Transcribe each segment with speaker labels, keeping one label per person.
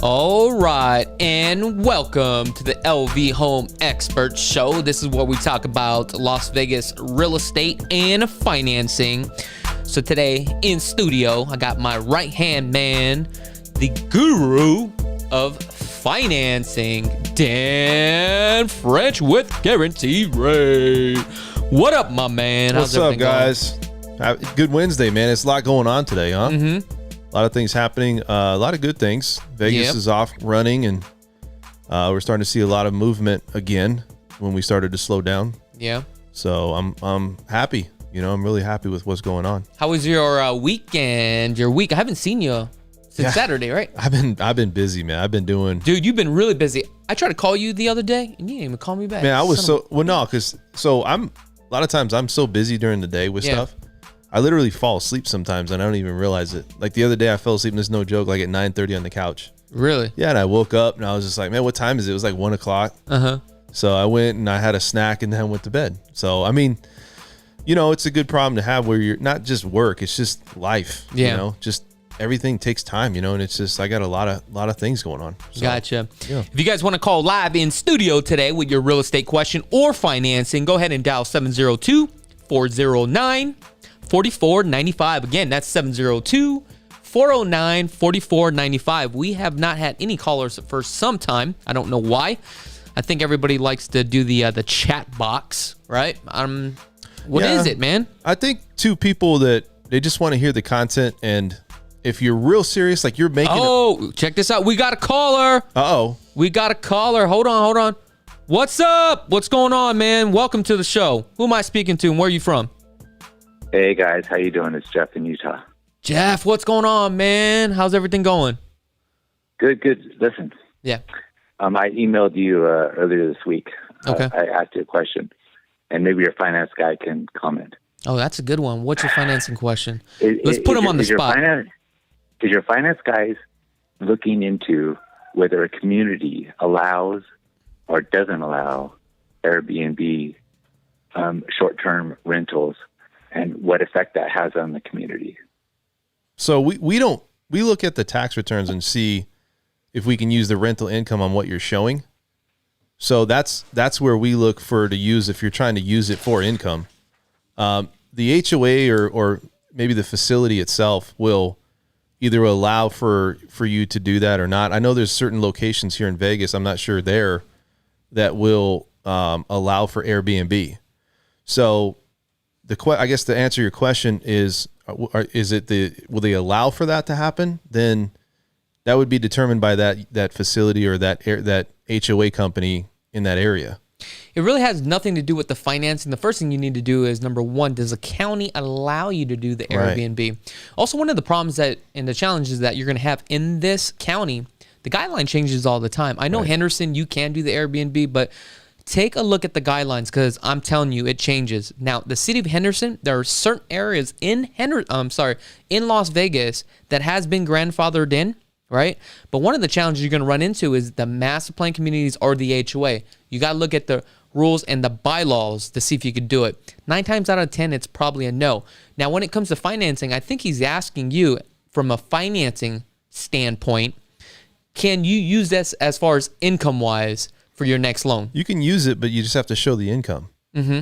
Speaker 1: All right, and welcome to the LV Home Expert Show. This is where we talk about Las Vegas real estate and financing. So today in studio, I got my right-hand man, the guru of financing, Dan French with Guarantee Rate. What up, my man?
Speaker 2: What's up, guys? Good Wednesday, man. It's a lot going on today, huh?
Speaker 1: Mm-hmm.
Speaker 2: A lot of things happening. A lot of good things. Vegas is off running, and we're starting to see a lot of movement again when we started to slow down.
Speaker 1: Yeah.
Speaker 2: So I'm happy. You know, I'm really happy with what's going on.
Speaker 1: How was your weekend? Your week? I haven't seen you since Saturday, right?
Speaker 2: I've been busy, man. I've been doing.
Speaker 1: Dude, you've been really busy. I tried to call you the other day, and you didn't even call me back.
Speaker 2: Man, I was a lot of times I'm so busy during the day with stuff. I literally fall asleep sometimes and I don't even realize it. Like the other day I fell asleep, and there's no joke, like at 9:30 on the couch.
Speaker 1: Really?
Speaker 2: Yeah, and I woke up and I was just like, man, what time is it? It was like 1 o'clock.
Speaker 1: Uh-huh.
Speaker 2: So I went and I had a snack and then went to bed. So, I mean, you know, it's a good problem to have where you're not just work, it's just life.
Speaker 1: Yeah.
Speaker 2: You know, just everything takes time, you know, and it's just, I got a lot of things going on. So,
Speaker 1: Gotcha.
Speaker 2: Yeah.
Speaker 1: If you guys want to call live in studio today with your real estate question or financing, go ahead and dial 702-409-4495. Again, that's 702-409-4495. We have not had any callers for some time. I don't know why. I think everybody likes to do the chat box, right? What is it, man?
Speaker 2: I think two people that they just want to hear the content, and if you're real serious, like you're making
Speaker 1: check this out. We got a caller. We got a caller. Hold on. What's up? What's going on, man? Welcome to the show. Who am I speaking to and where are you from?
Speaker 3: Hey guys, how you doing? It's Jeff in Utah.
Speaker 1: Jeff, what's going on, man? How's everything going?
Speaker 3: Good. Listen.
Speaker 1: Yeah.
Speaker 3: I emailed you earlier this week.
Speaker 1: Okay.
Speaker 3: I asked you a question, and maybe your finance guy can comment.
Speaker 1: Oh, that's a good one. What's your financing question? Let's put him on the spot.
Speaker 3: Is your finance guys looking into whether a community allows or doesn't allow Airbnb short-term rentals, and what effect that has on the community?
Speaker 2: So we look at the tax returns and see if we can use the rental income on what you're showing. So that's where we look to use if you're trying to use it for income. The HOA or maybe the facility itself will either allow for you to do that or not. I know there's certain locations here in Vegas, I'm not sure there, that will allow for Airbnb. So I guess to answer your question is will they allow for that to happen? Then that would be determined by that facility or that HOA company in that area.
Speaker 1: It really has nothing to do with the financing. The first thing you need to do is, number one, does the county allow you to do the Airbnb? Right. Also, one of the problems and the challenges that you're going to have in this county, the guideline changes all the time. I know Henderson, you can do the Airbnb, but take a look at the guidelines because I'm telling you, it changes. Now, the city of Henderson, there are certain areas in Las Vegas that has been grandfathered in, right? But one of the challenges you're going to run into is the master plan communities or the HOA. You got to look at the rules and the bylaws to see if you could do it. 9 times out of 10, it's probably a no. Now, when it comes to financing, I think he's asking you from a financing standpoint, can you use this as far as income-wise for your next loan?
Speaker 2: You can use it, but you just have to show the income. Mm-hmm.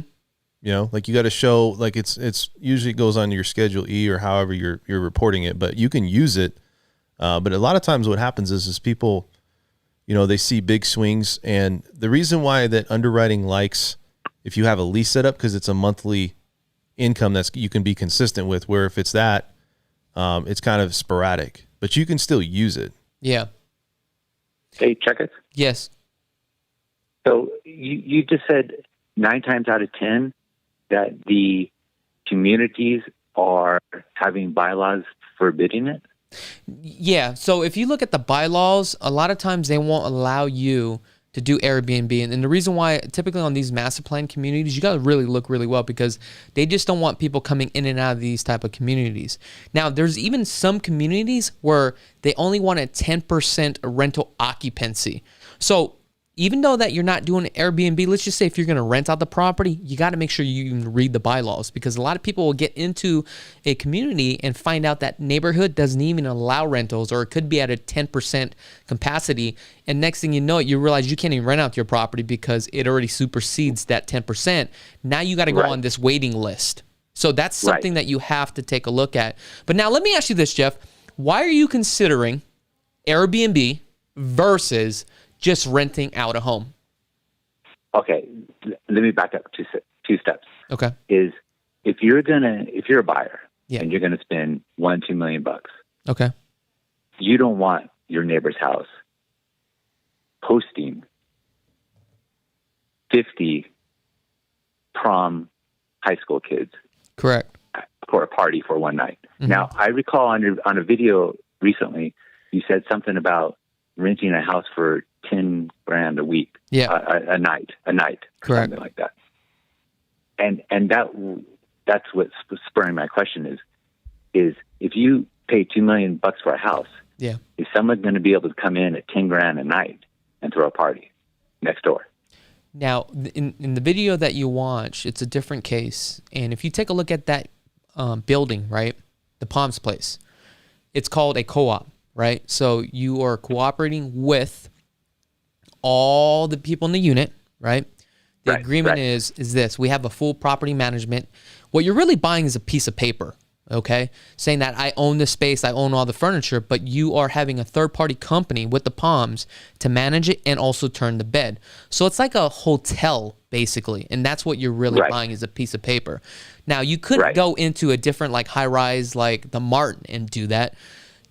Speaker 2: You know, like you got to show, like it's usually goes on your Schedule E or however you're reporting it, but you can use it. But a lot of times what happens is people, you know, they see big swings, and the reason why that underwriting likes if you have a lease set up, because it's a monthly income that's you can be consistent with, where if it's that, it's kind of sporadic, but you can still use it.
Speaker 1: Yeah.
Speaker 3: Hey, chakits?
Speaker 1: Yes.
Speaker 3: So you just said 9 times out of 10 that the communities are having bylaws forbidding it?
Speaker 1: Yeah. So if you look at the bylaws, a lot of times they won't allow you to do Airbnb. And the reason why typically on these master plan communities, you got to really look really well because they just don't want people coming in and out of these type of communities. Now, there's even some communities where they only want a 10% rental occupancy. So even though that you're not doing Airbnb, let's just say if you're going to rent out the property, you got to make sure you even read the bylaws, because a lot of people will get into a community and find out that neighborhood doesn't even allow rentals, or it could be at a 10% capacity. And next thing you know, you realize you can't even rent out your property because it already supersedes that 10%. Now you got to go on this waiting list. So that's something that you have to take a look at. But now let me ask you this, Jeff. Why are you considering Airbnb versus just renting out a home?
Speaker 3: Okay, let me back up two steps.
Speaker 1: Okay.
Speaker 3: Is if you're a buyer and you're gonna spend $1-2 million,
Speaker 1: okay,
Speaker 3: you don't want your neighbor's house hosting 50 prom high school kids.
Speaker 1: Correct.
Speaker 3: For a party for one night. Mm-hmm. Now, I recall on a video recently, you said something about renting a house for $10,000 a week.
Speaker 1: Yeah.
Speaker 3: A night.
Speaker 1: Correct.
Speaker 3: Something like that. And that's what's spurring my question is if you pay $2 million for a house, is someone going to be able to come in at $10,000 a night and throw a party next door?
Speaker 1: Now, in the video that you watch, it's a different case. And if you take a look at that building, right, the Palms place, it's called a co-op, right? So you are cooperating with all the people in the unit, right? The agreement is this: we have a full property management. What you're really buying is a piece of paper, okay? Saying that I own the space, I own all the furniture, but you are having a third-party company with the Palms to manage it and also turn the bed. So it's like a hotel, basically, and that's what you're really buying, is a piece of paper. Now, you could go into a different like high-rise like the Martin and do that.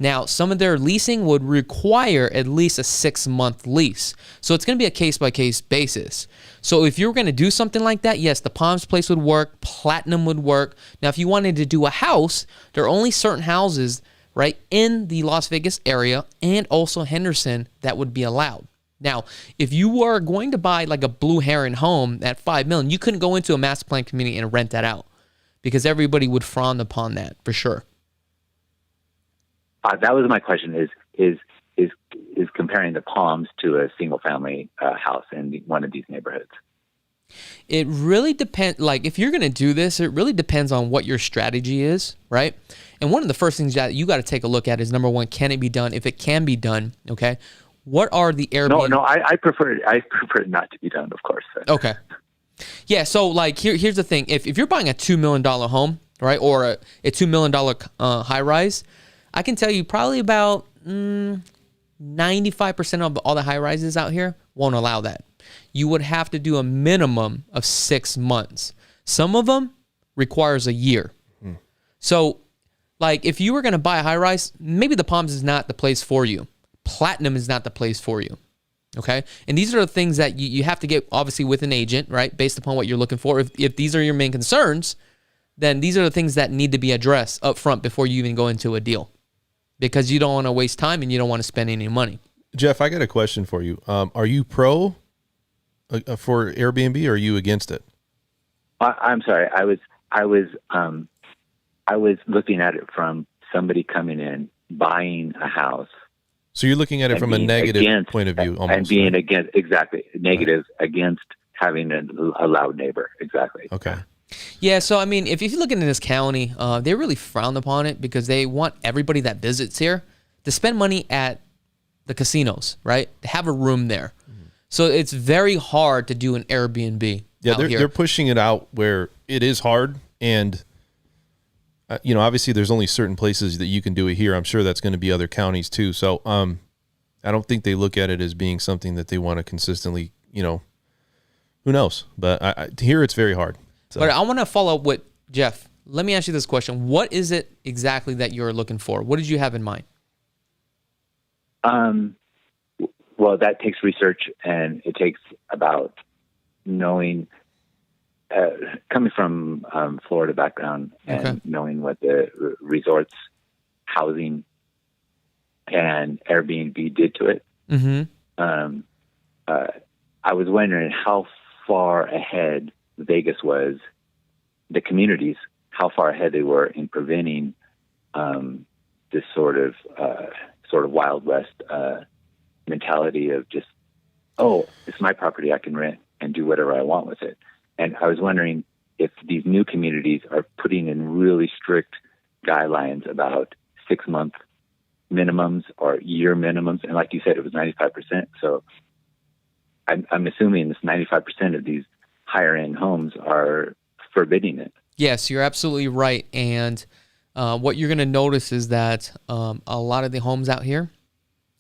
Speaker 1: Now, some of their leasing would require at least a 6-month lease. So it's going to be a case-by-case basis. So if you were going to do something like that, yes, the Palms place would work, Platinum would work. Now, if you wanted to do a house, there are only certain houses, right, in the Las Vegas area and also Henderson that would be allowed. Now, if you were going to buy like a Blue Heron home at $5 million, you couldn't go into a master plan community and rent that out because everybody would frown upon that for sure.
Speaker 3: That was my question: is comparing the Palms to a single family house in one of these neighborhoods?
Speaker 1: It really depends. Like, if you're going to do this, it really depends on what your strategy is, right? And one of the first things that you got to take a look at is, number one, can it be done? If it can be done, okay, what are the Airbnb? No,
Speaker 3: I prefer it not to be done, of course.
Speaker 1: Okay. Yeah. So, like, here's the thing: if you're buying a $2 million home, right, or a $2 million high rise, I can tell you probably about 95% of all the high rises out here won't allow that. You would have to do a minimum of 6 months. Some of them requires a year. So, like, if you were going to buy a high rise, maybe the Palms is not the place for you. Platinum is not the place for you. Okay? And these are the things that you have to get, obviously, with an agent, right, based upon what you're looking for. If these are your main concerns, then these are the things that need to be addressed up front before you even go into a deal, because you don't want to waste time and you don't want to spend any money.
Speaker 2: Jeff, I got a question for you. Are you pro for Airbnb, or are you against it?
Speaker 3: I'm sorry. I was looking at it from somebody coming in, buying a house.
Speaker 2: So you're looking at it from a negative point of view, almost,
Speaker 3: and being against, exactly, negative against having a loud neighbor. Exactly.
Speaker 2: Okay.
Speaker 1: Yeah, so I mean, if you look into this county, they really frown upon it because they want everybody that visits here to spend money at the casinos, right? To have a room there. So it's very hard to do an Airbnb.
Speaker 2: Yeah, they're pushing it out where it is hard, and obviously there's only certain places that you can do it here. I'm sure that's going to be other counties too. So I don't think they look at it as being something that they want to consistently, who knows? But here it's very hard. So.
Speaker 1: But I want to follow up with Jeff. Let me ask you this question. What is it exactly that you're looking for? What did you have in mind?
Speaker 3: Well, that takes research, and it takes about knowing, coming from Florida background, and knowing what the resorts, housing, and Airbnb did to it. Mm-hmm. I was wondering how far ahead Vegas was, the communities, how far ahead they were in preventing this sort of Wild West mentality of just oh, it's my property, I can rent and do whatever I want with it. And I was wondering if these new communities are putting in really strict guidelines about 6-month minimums or year minimums. And like you said, it was 95%. So I'm assuming this 95% of these higher end homes are forbidding it.
Speaker 1: Yes, you're absolutely right. And what you're going to notice is that a lot of the homes out here,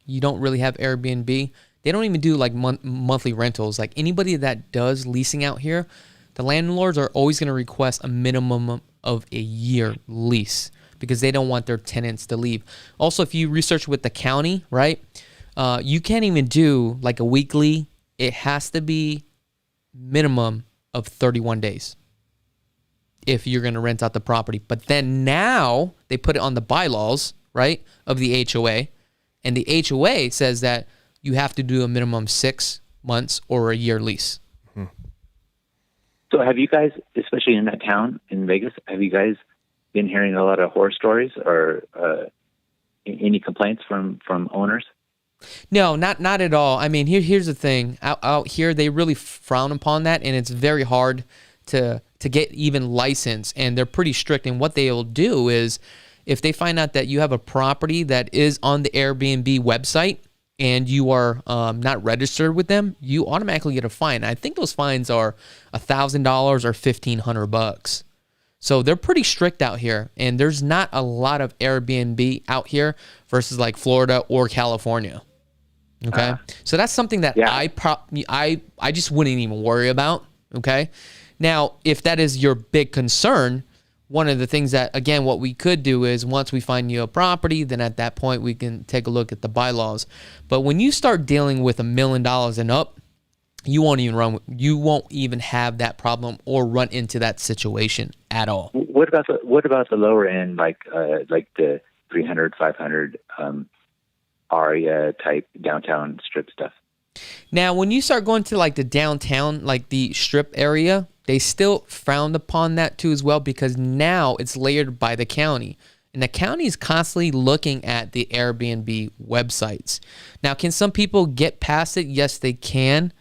Speaker 1: you don't really have Airbnb. They don't even do like monthly rentals. Like anybody that does leasing out here, the landlords are always going to request a minimum of a year lease because they don't want their tenants to leave. Also, if you research with the county, right, you can't even do like a weekly. It has to be minimum of 31 days if you're going to rent out the property. But then now they put it on the bylaws, right, of the HOA. And the HOA says that you have to do a minimum 6 months or a year lease.
Speaker 3: So have you guys, especially in that town in Vegas, have you guys been hearing a lot of horror stories or any complaints from owners?
Speaker 1: No, not at all. I mean, here's the thing. Out here, they really frown upon that, and it's very hard to get even licensed, and they're pretty strict. And what they'll do is, if they find out that you have a property that is on the Airbnb website and you are not registered with them, you automatically get a fine. I think those fines are $1,000 or $1,500. So they're pretty strict out here, and there's not a lot of Airbnb out here versus like Florida or California. Okay, so that's something that I just wouldn't even worry about. Okay, now if that is your big concern, one of the things that, again, what we could do is once we find you a property, then at that point we can take a look at the bylaws. But when you start dealing with $1 million and up, you won't even have that problem or run into that situation at all.
Speaker 3: What about the lower end, like the 300, 500 ARIA type downtown strip stuff?
Speaker 1: Now, when you start going to like the downtown, like the strip area, they still frowned upon that too as well, because now it's layered by the county. And the county is constantly looking at the Airbnb websites. Now, can some people get past it? Yes, they can.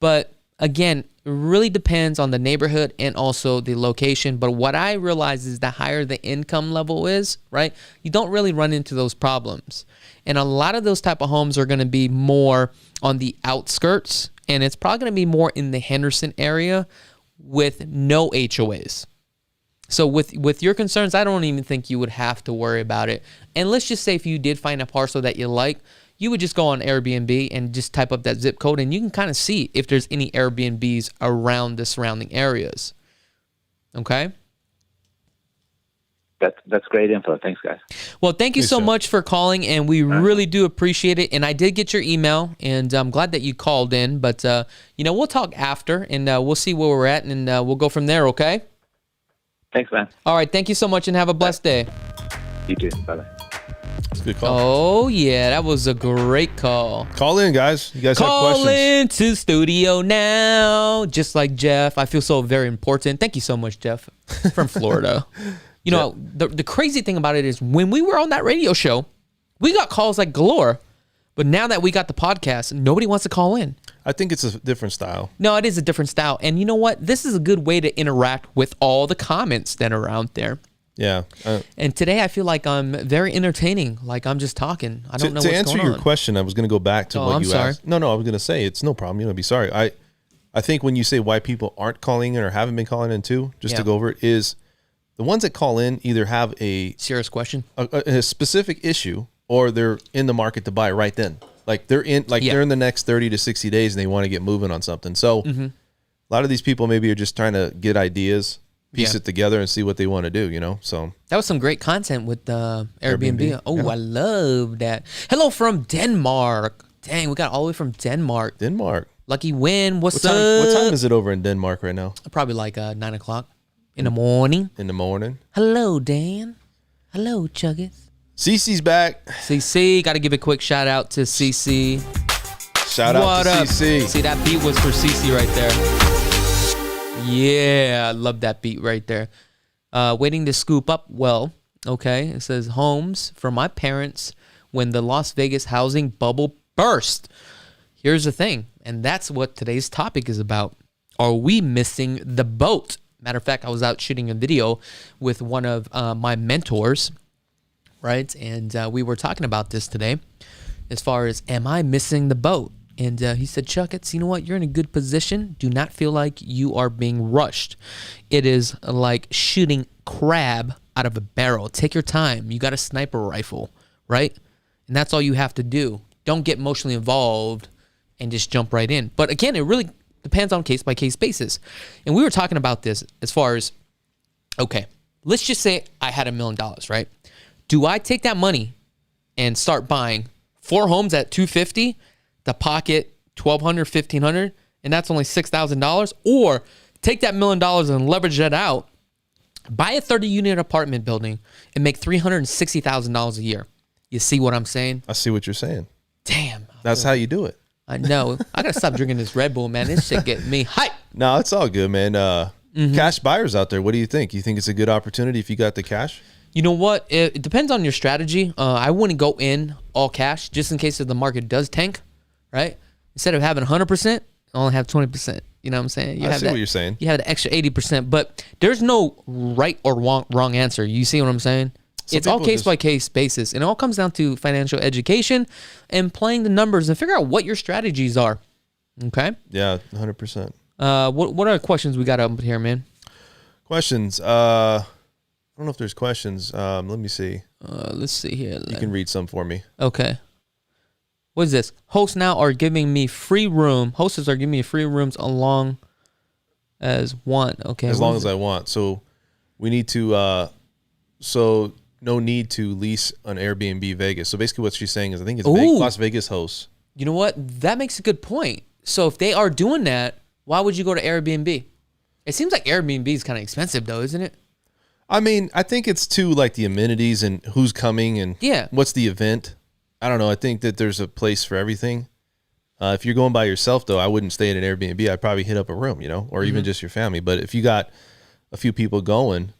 Speaker 1: But again, it really depends on the neighborhood and also the location. But what I realize is the higher the income level is, right, you don't really run into those problems. And a lot of those type of homes are going to be more on the outskirts. And it's probably going to be more in the Henderson area with no HOAs. So with your concerns, I don't even think you would have to worry about it. And let's just say if you did find a parcel that you like, you would just go on Airbnb and just type up that zip code, and you can kind of see if there's any Airbnbs around the surrounding areas. Okay?
Speaker 3: That's great info. Thanks, guys.
Speaker 1: Well, thank you so much for calling, and we really do appreciate it. And I did get your email, and I'm glad that you called in. But, we'll talk after, and we'll see where we're at, and we'll go from there, okay?
Speaker 3: Thanks, man.
Speaker 1: All right, thank you so much, and have a blessed day.
Speaker 3: You too. Bye-bye.
Speaker 2: That's a good call.
Speaker 1: Oh, yeah, that was a great call.
Speaker 2: Call in, guys. You guys have questions.
Speaker 1: Call into studio now, just like Jeff. I feel so very important. Thank you so much, Jeff, from Florida. You know, the crazy thing about it is when we were on that radio show, we got calls like galore. But now that we got the podcast, nobody wants to call in.
Speaker 2: I think it's a different style.
Speaker 1: No, it is a different style. And you know what? This is a good way to interact with all the comments that are out there.
Speaker 2: Yeah.
Speaker 1: And today I feel like I'm very entertaining. Like I'm just talking. I don't know what's going on.
Speaker 2: To answer your question, I was going to go back to what you asked. No, I was going to say it's no problem. You don't have to be sorry. I think when you say why people aren't calling in or haven't been calling in too, just to go over it, is the ones that call in either have a
Speaker 1: serious question,
Speaker 2: a specific issue, or they're in the market to buy right then. Like they're in the next 30 to 60 days and they want to get moving on something. So a lot of these people maybe are just trying to get ideas, piece it together and see what they want to do, So
Speaker 1: that was some great content with Airbnb. Oh, yeah. I love that. Hello from Denmark. Dang, we got all the way from Denmark. Lucky win. What's up?
Speaker 2: What time is it over in Denmark right now?
Speaker 1: Probably like 9 o'clock in the morning. Hello, Dan. Hello, Chuggies.
Speaker 2: Cece's back.
Speaker 1: CC, got to give a quick shout out to CC.
Speaker 2: Shout out to CC.
Speaker 1: See, that beat was for CC right there. Yeah, I love that beat right there. Waiting to scoop up. Well, okay. It says homes for my parents when the Las Vegas housing bubble burst. Here's the thing. And that's what today's topic is about. Are we missing the boat? Matter of fact, I was out shooting a video with one of my mentors, right? And we were talking about this today as far as, am I missing the boat? And he said, Chakits, you know what? You're in a good position. Do not feel like you are being rushed. It is like shooting crab out of a barrel. Take your time. You got a sniper rifle, right? And that's all you have to do. Don't get emotionally involved and just jump right in. But again, it really depends on case-by-case basis. And we were talking about this as far as, okay, let's just say I had $1 million, right? Do I take that money and start buying 4 homes at $250, the pocket $1,200, $1,500, and that's only $6,000? Or take that $1 million and leverage that out, buy a 30-unit apartment building, and make $360,000 a year? You see what I'm saying?
Speaker 2: I see what you're saying.
Speaker 1: Damn.
Speaker 2: That's how you do it.
Speaker 1: I know. I got to stop drinking this Red Bull, man. This shit getting me hype.
Speaker 2: No, it's all good, man. Cash buyers out there, what do you think? You think it's a good opportunity if you got the cash?
Speaker 1: You know what? It depends on your strategy. I wouldn't go in all cash just in case if the market does tank, right? Instead of having 100%, only have 20%. You know what I'm saying?
Speaker 2: I see what you're saying.
Speaker 1: You have the extra 80%, but there's no right or wrong answer. You see what I'm saying? It's all case-by-case basis, and it all comes down to financial education and playing the numbers and figure out what your strategies are. Okay?
Speaker 2: Yeah, 100%.
Speaker 1: What are questions we got up here, man?
Speaker 2: Questions. I don't know if there's questions. Let me see.
Speaker 1: Let's see here.
Speaker 2: You can read some for me.
Speaker 1: Okay. What is this? Hosts now are giving me free room. Hosts are giving me free rooms along as one. Okay.
Speaker 2: As long as I want. So we need to, no need to lease an Airbnb Vegas. So basically what she's saying is I think it's Las Vegas hosts.
Speaker 1: You know what? That makes a good point. So if they are doing that, why would you go to Airbnb? It seems like Airbnb is kind of expensive though, isn't it?
Speaker 2: I mean, I think it's too like the amenities and who's coming and what's the event. I don't know. I think that there's a place for everything. If you're going by yourself though, I wouldn't stay at an Airbnb. I'd probably hit up a room, or even just your family. But if you got a few people going,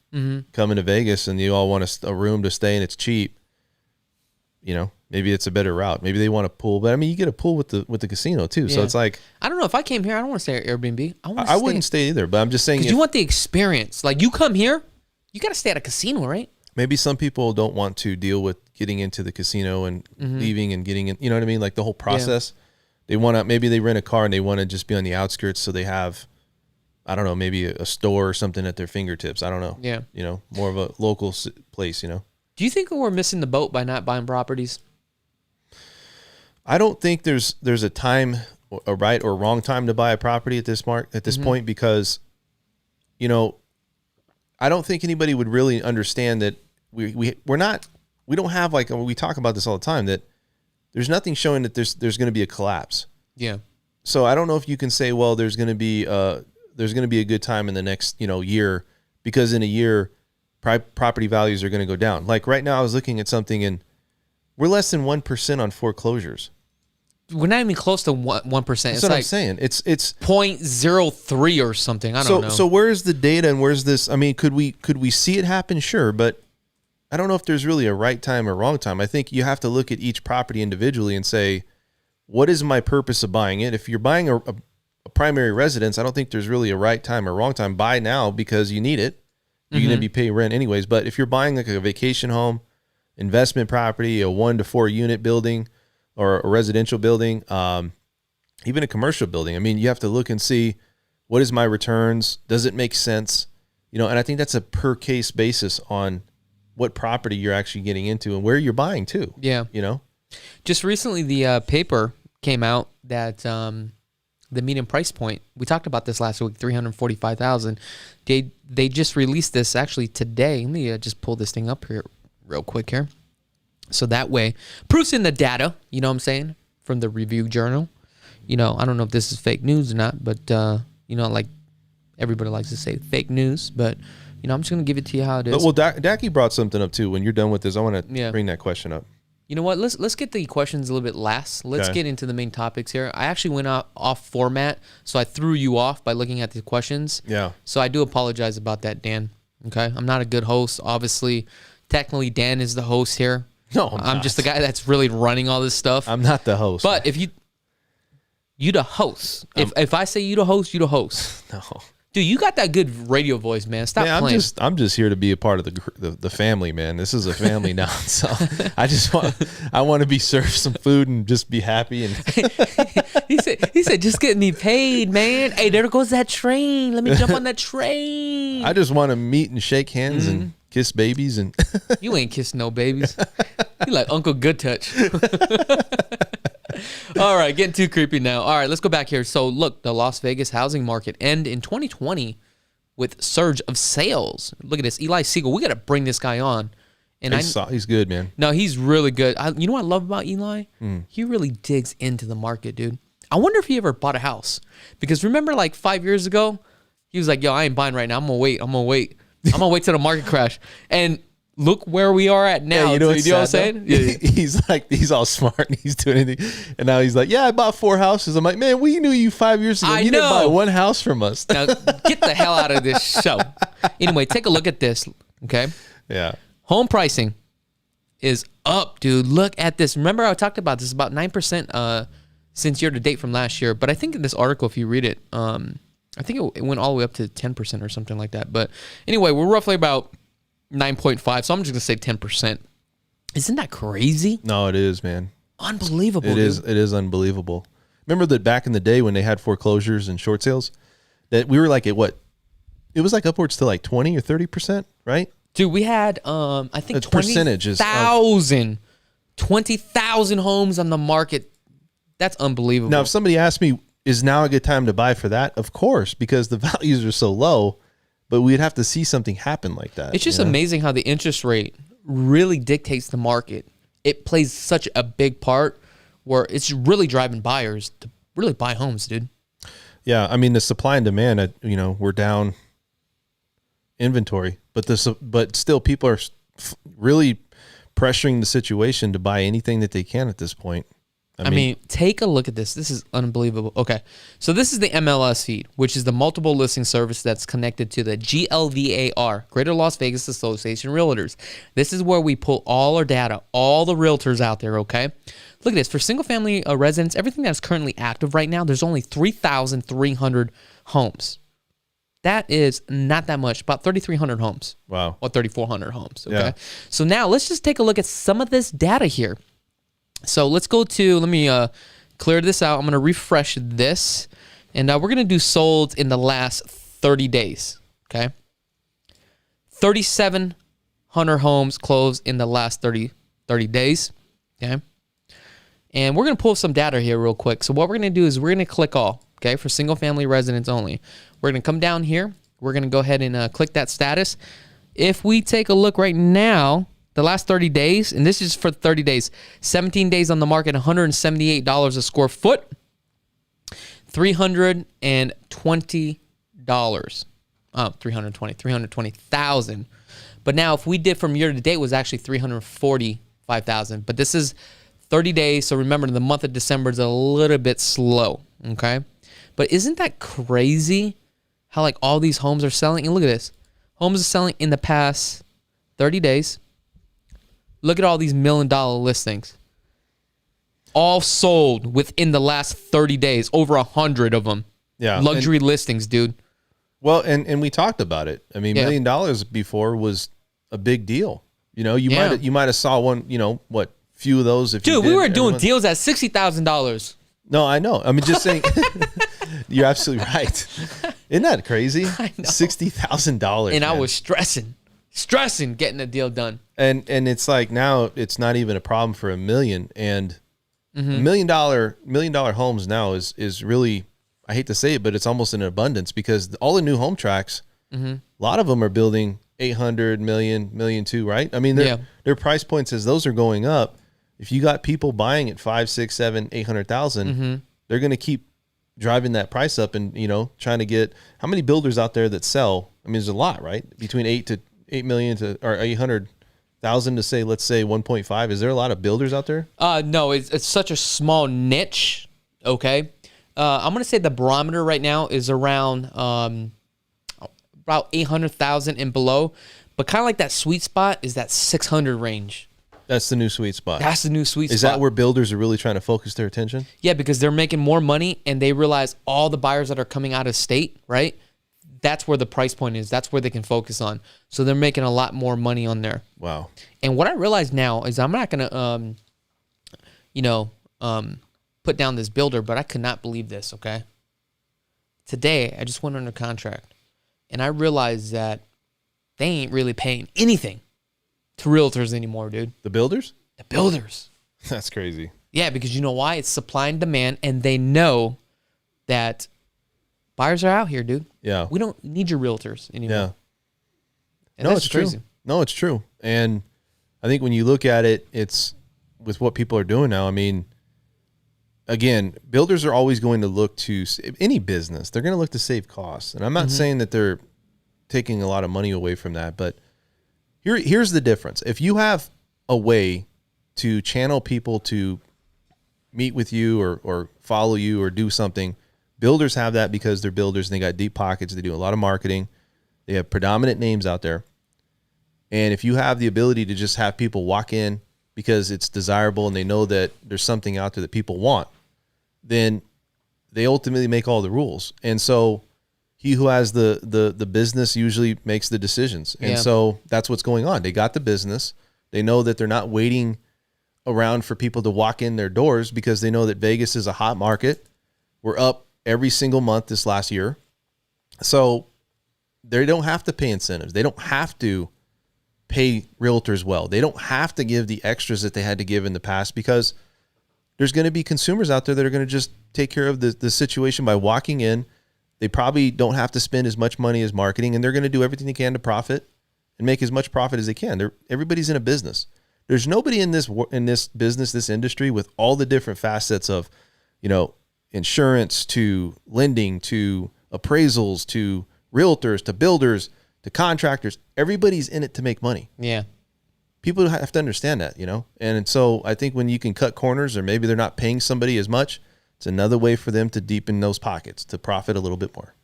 Speaker 2: coming to Vegas and you all want a room to stay and it's cheap, maybe it's a better route. Maybe they want a pool, but I mean, you get a pool with the casino too. Yeah. So it's like,
Speaker 1: I don't know if I came here, I don't want to stay at Airbnb.
Speaker 2: I wouldn't stay either, but I'm just saying,
Speaker 1: you want the experience. Like you come here, you got to stay at a casino, right?
Speaker 2: Maybe some people don't want to deal with getting into the casino and leaving and getting in, you know what I mean? Like the whole process. They want to, maybe they rent a car and they want to just be on the outskirts. So they have, I don't know, maybe a store or something at their fingertips. I don't know.
Speaker 1: Yeah.
Speaker 2: More of a local place,
Speaker 1: Do you think we're missing the boat by not buying properties?
Speaker 2: I don't think there's a time, a right or wrong time to buy a property at this point, because, I don't think anybody would really understand that we don't have, like, we talk about this all the time, that there's nothing showing that there's going to be a collapse.
Speaker 1: Yeah.
Speaker 2: So I don't know if you can say, well, there's going to be a good time in the next, year, because in a year property values are going to go down. Like right now I was looking at something and we're less than 1% on foreclosures.
Speaker 1: We're not even close to 1%.
Speaker 2: That's what I'm saying. It's
Speaker 1: 0.03 or something. I don't know.
Speaker 2: So where's the data and where's this? I mean, could we see it happen? Sure. But I don't know if there's really a right time or wrong time. I think you have to look at each property individually and say, what is my purpose of buying it? If you're buying a primary residence, I don't think there's really a right time or wrong time. Buy now because you need it. You're going to be paying rent anyways. But if you're buying like a vacation home, investment property, a 1 to 4 unit building, or a residential building, even a commercial building, I mean, you have to look and see, what is my returns? Does it make sense? And I think that's a per case basis on what property you're actually getting into and where you're buying too.
Speaker 1: Yeah. Just recently, the paper came out that the median price point, we talked about this last week, $345,000. They just released this actually today. Let me just pull this thing up here real quick here. So that way, proof's in the data, you know what I'm saying, from the Review Journal. I don't know if this is fake news or not, but, like everybody likes to say fake news, but, I'm just going to give it to you how it is.
Speaker 2: Well, Dacky brought something up too. When you're done with this, I want to bring that question up.
Speaker 1: You know what? Let's get the questions a little bit last. Let's get into the main topics here. I actually went off format, so I threw you off by looking at the questions.
Speaker 2: Yeah.
Speaker 1: So I do apologize about that, Dan. Okay? I'm not a good host. Obviously, technically, Dan is the host here.
Speaker 2: No,
Speaker 1: I'm just the guy that's really running all this stuff.
Speaker 2: I'm not the host.
Speaker 1: But if you... You the host. If I say you the host, you the host.
Speaker 2: No.
Speaker 1: Dude, you got that good radio voice, man. Stop playing.
Speaker 2: I'm just here to be a part of the family, man. This is a family now, so I want to be served some food and just be happy. And
Speaker 1: he said, just get me paid, man. Hey, there goes that train. Let me jump on that train.
Speaker 2: I just want to meet and shake hands and kiss babies and.
Speaker 1: You ain't kissing no babies. You like Uncle Good Touch. All right, getting too creepy now. All right, let's go back here. So look, the Las Vegas housing market ended in 2020 with surge of sales. Look at this, Eli Siegel. We got to bring this guy on. And
Speaker 2: he's good, man.
Speaker 1: No, he's really good. You know what I love about Eli? He really digs into the market, dude. I wonder if he ever bought a house. Because remember like 5 years ago, he was like, yo, I ain't buying right now. I'm going to wait till the market crash. And look where we are at now.
Speaker 2: Yeah, you know what
Speaker 1: I'm saying? Yeah.
Speaker 2: He's all smart and he's doing anything. And now he's like, yeah, I bought 4 houses. I'm like, man, we knew you 5 years ago. You didn't buy 1 house from us.
Speaker 1: Now, get the hell out of this show. Anyway, take a look at this, okay?
Speaker 2: Yeah.
Speaker 1: Home pricing is up, dude. Look at this. Remember I talked about this, about 9% since year to date from last year. But I think in this article, if you read it, I think it went all the way up to 10% or something like that. But anyway, we're roughly about 9.5, so I'm just gonna say 10%. Isn't that crazy?
Speaker 2: No, it is, man.
Speaker 1: Unbelievable.
Speaker 2: It is unbelievable. Remember that back in the day when they had foreclosures and short sales, that we were like at what? It was like upwards to like 20 or 30%, right?
Speaker 1: Dude, we had I think 20,000 homes on the market. That's unbelievable.
Speaker 2: Now, if somebody asked me, is now a good time to buy for that? Of course, because the values are so low. But we'd have to see something happen like that.
Speaker 1: It's just amazing how the interest rate really dictates the market. It plays such a big part where it's really driving buyers to really buy homes, dude.
Speaker 2: Yeah, I mean the supply and demand. We're down inventory, but still people are really pressuring the situation to buy anything that they can at this point.
Speaker 1: I mean, take a look at this. This is unbelievable. Okay, so this is the MLS feed, which is the multiple listing service that's connected to the GLVAR, Greater Las Vegas Association of Realtors. This is where we pull all our data, all the realtors out there, okay? Look at this. For single-family residents, everything that's currently active right now, there's only 3,300 homes. That is not that much, about 3,300 homes.
Speaker 2: Wow.
Speaker 1: Or 3,400 homes, okay?
Speaker 2: Yeah.
Speaker 1: So now let's just take a look at some of this data here. So let's go to, let me clear this out. I'm going to refresh this. And we're going to do sold in the last 30 days. Okay. 3,700 homes closed in the last 30 days. Okay. And we're going to pull some data here real quick. So what we're going to do is we're going to click all. Okay. For single family residents only. We're going to come down here. We're going to go ahead and click that status. If we take a look right now, the last 30 days, and this is for 30 days, 17 days on the market, $178 a square foot, $320. $320,000. But now if we did from year to date, it was actually $345,000. But this is 30 days, so remember the month of December is a little bit slow, okay? But isn't that crazy how like all these homes are selling? And look at this. Homes are selling in the past 30 days. Look at all these $1 million listings. All sold within the last 30 days. Over 100 of them.
Speaker 2: Yeah.
Speaker 1: Luxury listings, dude.
Speaker 2: Well, and we talked about it. I mean, $1 million before was a big deal. You might have saw one, few of those.
Speaker 1: Dude, we were doing deals at $60,000.
Speaker 2: No, I know. I mean, just saying. You're absolutely right. Isn't that crazy?
Speaker 1: I know.
Speaker 2: $60,000.
Speaker 1: And I was stressing getting a deal done.
Speaker 2: And it's like now it's not even a problem for $1 million. And $1 million homes now is really, I hate to say it, but it's almost an abundance because all the new home tracks, a lot of them are building 800 million, million two, right? I mean, their price points as those are going up. If you got people buying at 5, 6, 7, 800,000, they're going to keep driving that price up and, trying to get how many builders out there that sell. I mean, there's a lot, right? Between 8 million or 800,000 to say, let's say 1.5. Is there a lot of builders out there?
Speaker 1: No, it's such a small niche. Okay. I'm going to say the barometer right now is around, about 800,000 and below, but kind of like that sweet spot is that 600 range.
Speaker 2: That's the new sweet spot.
Speaker 1: That's the new sweet spot.
Speaker 2: Is that where builders are really trying to focus their attention?
Speaker 1: Yeah, because they're making more money and they realize all the buyers that are coming out of state, right? That's where the price point is. That's where they can focus on. So they're making a lot more money on there.
Speaker 2: Wow.
Speaker 1: And what I realize now is I'm not going to, put down this builder, but I could not believe this, okay? Today, I just went under contract, and I realized that they ain't really paying anything to realtors anymore, dude.
Speaker 2: The builders?
Speaker 1: The builders.
Speaker 2: That's crazy.
Speaker 1: Yeah, because you know why? It's supply and demand, and they know that buyers are out here, dude.
Speaker 2: Yeah.
Speaker 1: We don't need your realtors anymore.
Speaker 2: Yeah.
Speaker 1: And
Speaker 2: No,
Speaker 1: that's
Speaker 2: it's
Speaker 1: crazy.
Speaker 2: true. No, it's true. And I think when you look at it, it's with what people are doing now. I mean, again, builders are always going to look to any business. They're going to look to save costs. And I'm not saying that they're taking a lot of money away from that, but here's the difference. If you have a way to channel people to meet with you or follow you or do something, builders have that because they're builders and they got deep pockets. They do a lot of marketing. They have predominant names out there. And if you have the ability to just have people walk in because it's desirable and they know that there's something out there that people want, then they ultimately make all the rules. And so he who has the business usually makes the decisions. And so that's what's going on. They got the business. They know that they're not waiting around for people to walk in their doors because they know that Vegas is a hot market. We're up every single month this last year. So they don't have to pay incentives. They don't have to pay realtors well. They don't have to give the extras that they had to give in the past because there's going to be consumers out there that are going to just take care of the situation by walking in. They probably don't have to spend as much money as marketing, and they're going to do everything they can to profit and make as much profit as they can. Everybody's in a business. There's nobody in this business, this industry, with all the different facets of, insurance to lending to appraisals to realtors to builders to contractors. Everybody's in it to make money.
Speaker 1: Yeah.
Speaker 2: People have to understand that, And so I think when you can cut corners or maybe they're not paying somebody as much, it's another way for them to deepen those pockets, to profit a little bit more.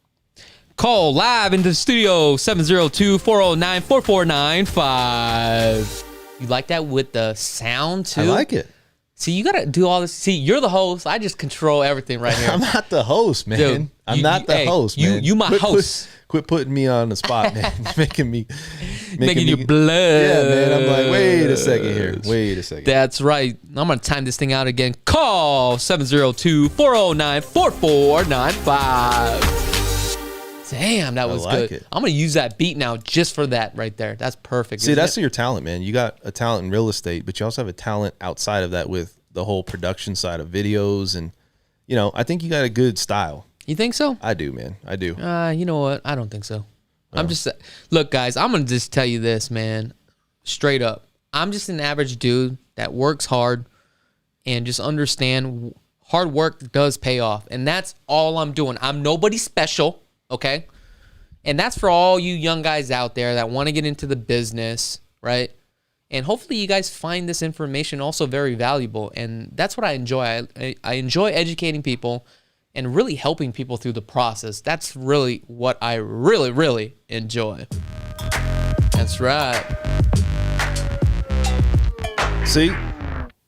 Speaker 1: Call live into the studio, 702-409-4495. You like that with the sound, too?
Speaker 2: I like it.
Speaker 1: See, you got to do all this. See, you're the host. I just control everything right here.
Speaker 2: I'm not the host, man.
Speaker 1: Dude,
Speaker 2: I'm not the host, man.
Speaker 1: You my host.
Speaker 2: Quit putting me on the spot, man. making you
Speaker 1: blood.
Speaker 2: Yeah, man. I'm like, wait a second here. Wait a second.
Speaker 1: That's right. I'm going to time this thing out again. Call 702-409-4495. Damn, that was good.
Speaker 2: It.
Speaker 1: I'm going to use that beat now just for that right there. That's perfect.
Speaker 2: See, that's your talent, man. You got a talent in real estate, but you also have a talent outside of that with the whole production side of videos. And, I think you got a good style.
Speaker 1: You think so?
Speaker 2: I do, man. I do.
Speaker 1: You know what? I don't think so. I'm just, look, guys, I'm going to just tell you this, man, straight up. I'm just an average dude that works hard and just understand hard work does pay off. And that's all I'm doing. I'm nobody special, okay? And that's for all you young guys out there that want to get into the business, right? And hopefully you guys find this information also very valuable. And that's what I enjoy. I enjoy educating people and really helping people through the process. That's really what I really, really enjoy. That's right.
Speaker 2: See,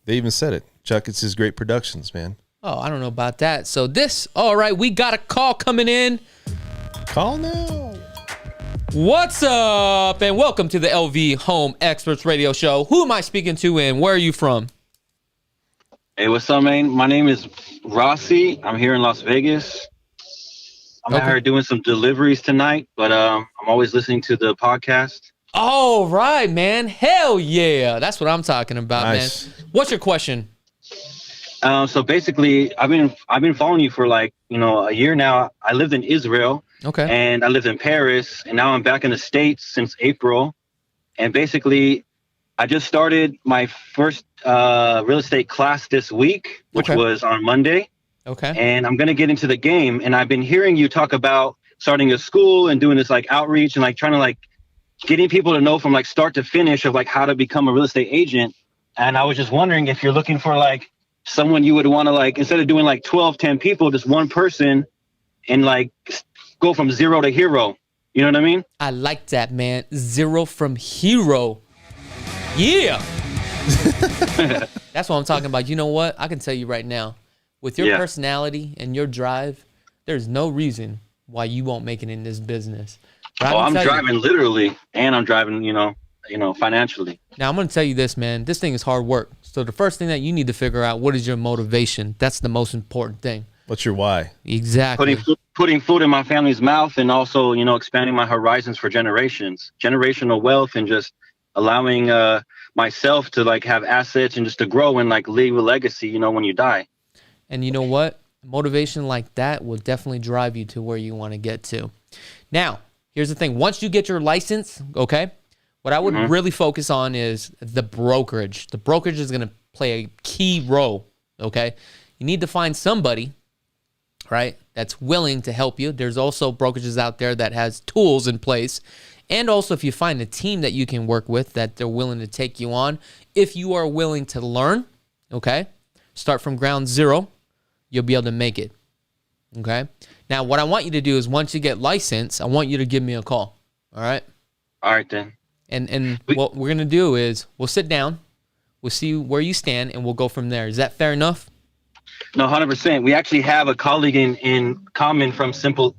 Speaker 2: they even said it. Chakits is great productions, man.
Speaker 1: Oh, I don't know about that. So all right, we got a call coming in.
Speaker 2: Call now.
Speaker 1: What's up? And welcome to the LV Home Experts Radio Show. Who am I speaking to and where are you from?
Speaker 4: Hey, what's up, man? My name is Rossi. I'm here in Las Vegas. I'm out here doing some deliveries tonight, but I'm always listening to the podcast.
Speaker 1: All right, man. Hell yeah. That's what I'm talking about,
Speaker 2: nice.
Speaker 1: Man. What's your question?
Speaker 4: So basically, I've been following you for a year now. I lived in Israel.
Speaker 1: Okay.
Speaker 4: And I lived in Paris, and now I'm back in the States since April. And basically, I just started my first real estate class this week, which was on Monday.
Speaker 1: Okay.
Speaker 4: And I'm going to get into the game. And I've been hearing you talk about starting a school and doing this outreach and trying to getting people to know from start to finish of how to become a real estate agent. And I was just wondering if you're looking for someone you would want to instead of doing 12, 10 people, just one person and go from zero to hero. You know what I mean?
Speaker 1: I like that, man. Zero from hero. Yeah. That's what I'm talking about. You know what? I can tell you right now, with your personality and your drive, there's no reason why you won't make it in this business.
Speaker 4: I'm driving literally, and I'm driving, financially.
Speaker 1: Now, I'm going to tell you this, man. This thing is hard work. So the first thing that you need to figure out, what is your motivation? That's the most important thing.
Speaker 2: What's your why?
Speaker 1: Exactly.
Speaker 4: Putting food in my family's mouth, and also, expanding my horizons for generations, generational wealth, and just allowing myself to like have assets and just to grow and like leave a legacy, when you die.
Speaker 1: And you know what? Motivation like that will definitely drive you to where you want to get to. Now, here's the thing. Once you get your license, okay, what I would really focus on is the brokerage. The brokerage is going to play a key role, okay? You need to find somebody, right, that's willing to help you. There's also brokerages out there that has tools in place. And also, if you find a team that you can work with, that they're willing to take you on, if you are willing to learn, okay, start from ground zero, you'll be able to make it, okay? Now, what I want you to do is once you get licensed, I want you to give me a call, all right?
Speaker 4: All right, then.
Speaker 1: And what we're going to do is we'll sit down, we'll see where you stand, and we'll go from there. Is that fair enough?
Speaker 4: No, 100%. We actually have a colleague in common from Simply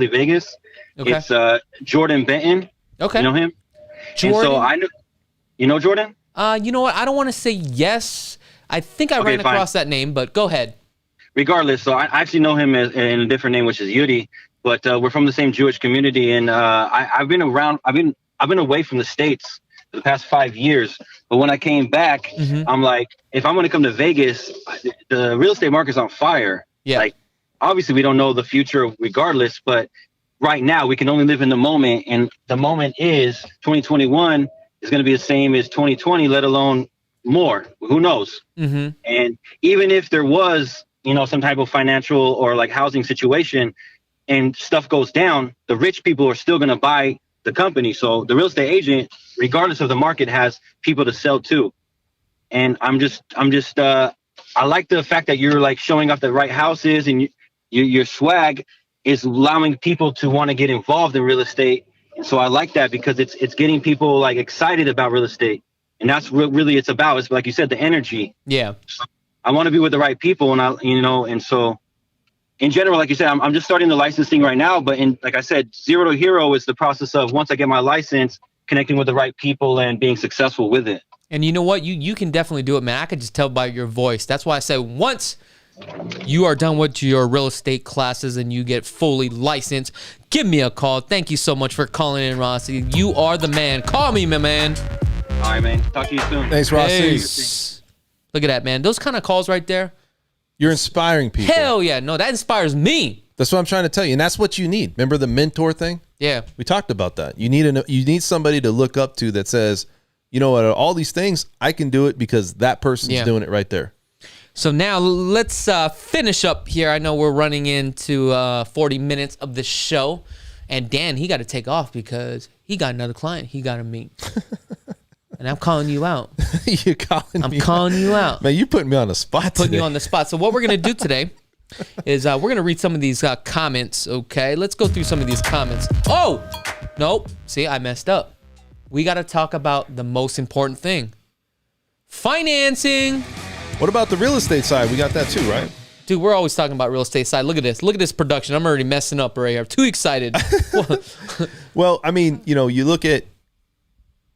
Speaker 4: Vegas. Okay. It's Jordan Benton.
Speaker 1: Okay.
Speaker 4: You know him?
Speaker 1: Jordan.
Speaker 4: And so I know. You know Jordan?
Speaker 1: You know what? I don't want to say yes. I think I ran across that name, but go ahead.
Speaker 4: Regardless, so I actually know him in a different name, which is Yudi. But we're from the same Jewish community, and I've been around. I've been away from the States for the past 5 years. But when I came back, I'm like, if I'm going to come to Vegas, the real estate market's on fire.
Speaker 1: Yeah.
Speaker 4: Like, obviously, we don't know the future regardless, but right now we can only live in the moment. And the moment is 2021 is going to be the same as 2020, let alone more. Who knows? And even if there was, some type of financial or like housing situation and stuff goes down, the rich people are still going to buy the company. So the real estate agent, regardless of the market, has people to sell to. And I'm just I like the fact that you're like showing off the right houses, and your swag is allowing people to want to get involved in real estate. And so I like that because it's getting people like excited about real estate. And that's what really it's about. It's like you said, the energy.
Speaker 1: Yeah.
Speaker 4: So I want to be with the right people. And and so in general, like you said, I'm just starting the licensing right now. But like I said, zero to hero is the process of once I get my license, connecting with the right people and being successful with it.
Speaker 1: And you know what? You can definitely do it, man. I could just tell by your voice. That's why I said once you are done with your real estate classes and you get fully licensed, give me a call. Thank you so much for calling in, Rossi. You are the man. Call me, my man.
Speaker 4: All right, man. Talk to you soon.
Speaker 2: Thanks, Rossi.
Speaker 1: Peace. Look at that, man. Those kind of calls right there.
Speaker 2: You're inspiring people.
Speaker 1: Hell yeah. No, that inspires me.
Speaker 2: That's what I'm trying to tell you. And that's what you need. Remember the mentor thing?
Speaker 1: Yeah.
Speaker 2: We talked about that. You need somebody to look up to that says, you know what, all these things, I can do it because that person's doing it right there.
Speaker 1: So now let's finish up here. I know we're running into 40 minutes of the show. And Dan, he got to take off because he got another client he got to meet. And I'm calling you out.
Speaker 2: You're calling me
Speaker 1: I'm calling you out.
Speaker 2: Man, you putting me on the spot
Speaker 1: Putting
Speaker 2: today.
Speaker 1: you on the spot. So what we're going to do today is we're going to read some of these comments, okay? Let's go through some of these comments. Oh, nope. See, I messed up. We got to talk about the most important thing. Financing.
Speaker 2: What about the real estate side? We got that too, right?
Speaker 1: Dude, we're always talking about real estate side. Look at this. Look at this production. I'm already messing up right here. I'm too excited.
Speaker 2: Well, I mean, you look at,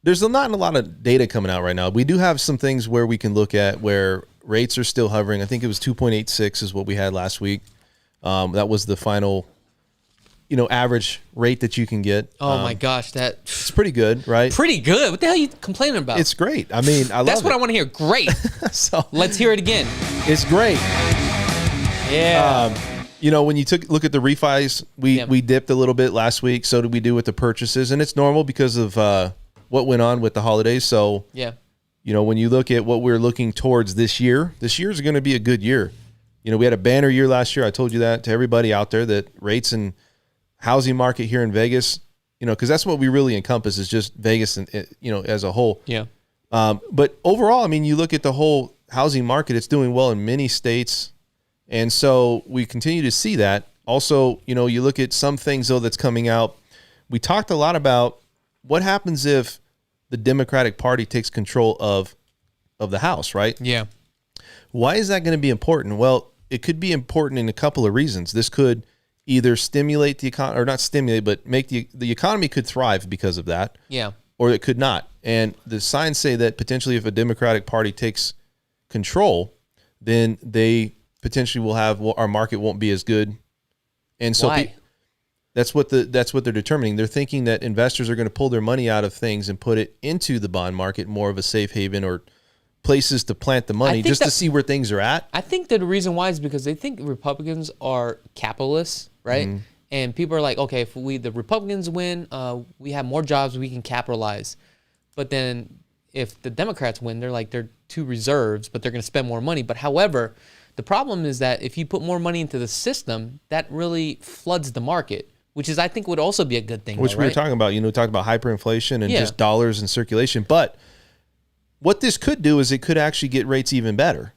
Speaker 2: there's not a lot of data coming out right now. We do have some things where we can look at where rates are still hovering. I think it was 2.86 is what we had last week. That was the final, average rate that you can get.
Speaker 1: Oh my gosh,
Speaker 2: it's pretty good, right?
Speaker 1: Pretty good. What the hell are you complaining about?
Speaker 2: It's great. I mean, I love
Speaker 1: That's what
Speaker 2: it.
Speaker 1: I want to hear. Great.
Speaker 2: So
Speaker 1: let's hear it again.
Speaker 2: It's great.
Speaker 1: Yeah.
Speaker 2: When you look at the refis, we dipped a little bit last week. So did we do with the purchases, and it's normal because of what went on with the holidays. So
Speaker 1: yeah.
Speaker 2: When you look at what we're looking towards this year is going to be a good year. We had a banner year last year. I told you that to everybody out there, that rates and housing market here in Vegas, because that's what we really encompass is just Vegas and, as a whole.
Speaker 1: Yeah.
Speaker 2: But overall, I mean, you look at the whole housing market, it's doing well in many states. And so we continue to see that. Also, you look at some things, though, that's coming out. We talked a lot about what happens if the Democratic Party takes control of of the house, right?
Speaker 1: Yeah.
Speaker 2: Why is that going to be important? Well, it could be important in a couple of reasons. This could either stimulate the economy, or not stimulate, but make the economy could thrive because of that.
Speaker 1: Yeah.
Speaker 2: Or it could not. And the signs say that potentially if a Democratic Party takes control, then they potentially will have, well, our market won't be as good. And so
Speaker 1: Why?
Speaker 2: that's what they're determining. They're thinking that investors are going to pull their money out of things and put it into the bond market, more of a safe haven or places to plant the money just to see where things are at.
Speaker 1: I think that the reason why is because they think Republicans are capitalists, right?
Speaker 2: Mm-hmm.
Speaker 1: And people are like, okay, if the Republicans win, we have more jobs, we can capitalize. But then if the Democrats win, they're two reserves, but they're going to spend more money. But however, the problem is that if you put more money into the system, that really floods the market, which is, I think, would also be a good thing.
Speaker 2: Which
Speaker 1: though,
Speaker 2: we were
Speaker 1: right?
Speaker 2: talking about, talking about hyperinflation and just dollars in circulation. But what this could do is it could actually get rates even better.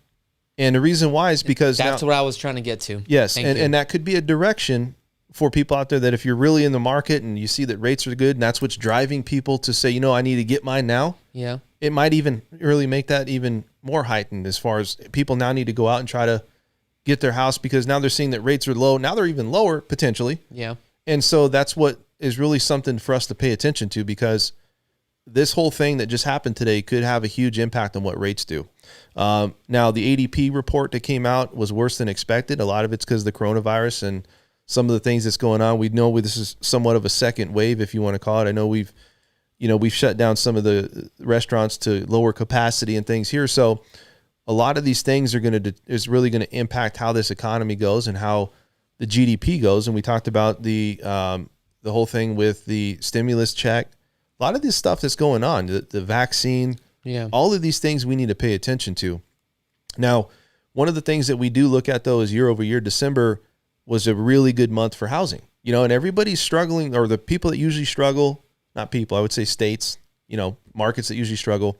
Speaker 2: And the reason why is because
Speaker 1: that's what I was trying to get to.
Speaker 2: Yes, and that could be a direction for people out there that if you're really in the market and you see that rates are good and that's what's driving people to say, I need to get mine now.
Speaker 1: Yeah.
Speaker 2: It might even really make that even more heightened as far as people now need to go out and try to get their house because now they're seeing that rates are low. Now they're even lower potentially.
Speaker 1: Yeah.
Speaker 2: And so that's what is really something for us to pay attention to because this whole thing that just happened today could have a huge impact on what rates do. Now, the ADP report that came out was worse than expected. A lot of it's because of the coronavirus and some of the things that's going on. We know this is somewhat of a second wave, if you want to call it. I know we've shut down some of the restaurants to lower capacity and things here. So a lot of these things is really going to impact how this economy goes and how the GDP goes. And we talked about the whole thing with the stimulus check. A lot of this stuff that's going on, the vaccine, all of these things we need to pay attention to. Now, one of the things that we do look at, though, is year over year. December was a really good month for housing, and everybody's struggling, or the people that usually struggle, not people, I would say states, markets that usually struggle.